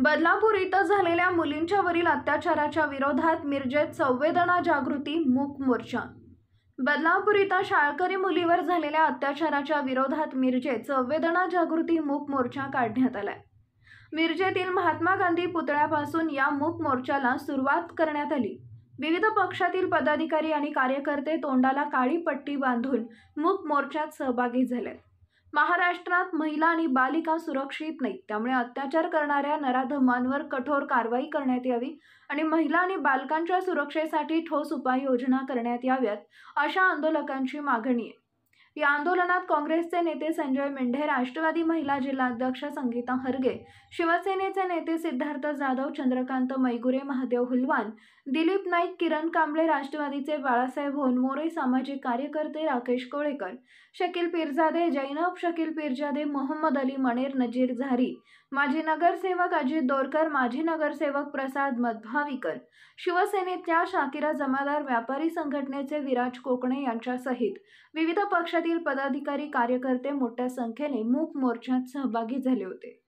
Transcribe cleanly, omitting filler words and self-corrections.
बदलापूर इथं झालेल्या मुलींच्यावरील अत्याचाराच्या विरोधात मिरजेत संवेदना जागृती मूक मोर्चा। बदलापूर इथं शाळकरी मुलीवर झालेल्या अत्याचाराच्या विरोधात मिरजेत संवेदना जागृती मूक मोर्चा काढण्यात आलाय। मिरजेतील महात्मा गांधी पुतळ्यापासून या मूक मोर्चाला सुरुवात करण्यात आली। विविध पक्षातील पदाधिकारी आणि कार्यकर्ते तोंडाला काळी पट्टी बांधून मूक मोर्चात सहभागी झाले। महाराष्ट्रात महिला आणि बालिका सुरक्षित नाहीत, त्यामुळे अत्याचार करणाऱ्या नराधमांवर कठोर कारवाई करण्यात यावी आणि महिला आणि बालकांच्या सुरक्षेसाठी ठोस उपाययोजना करण्यात याव्यात, अशा आंदोलकांची मागणी आहे। या आंदोलनात काँग्रेसचे नेते संजय मेंढे, राष्ट्रवादी महिला जिल्हाध्यक्ष संगीता हरगे, शिवसेनेचे नेते सिद्धार्थ जाधव, चंद्रकांत मैगुरे, महादेव हुलवान, दिलीप नाईक, किरण कांबळे, राष्ट्रवादीचे बाळासाहेब होनमोरे, सामाजिक कार्यकर्ते राकेश कोळेकर, शकील पीरजादे, जैनब शकील पीरजादे, मोहम्मद अली मणेर, नजीर झारी, माजी नगरसेवक अजित दोरकर, माजी नगरसेवक प्रसाद मधभावीकर, शिवसेनेच्या शाकिरा जमादार, व्यापारी संघटनेचे विराज कोकणे यांच्यासहित विविध पक्षातील पदाधिकारी कार्यकर्ते मोठ्या संख्येने मूक मोर्चात सहभागी झाले होते।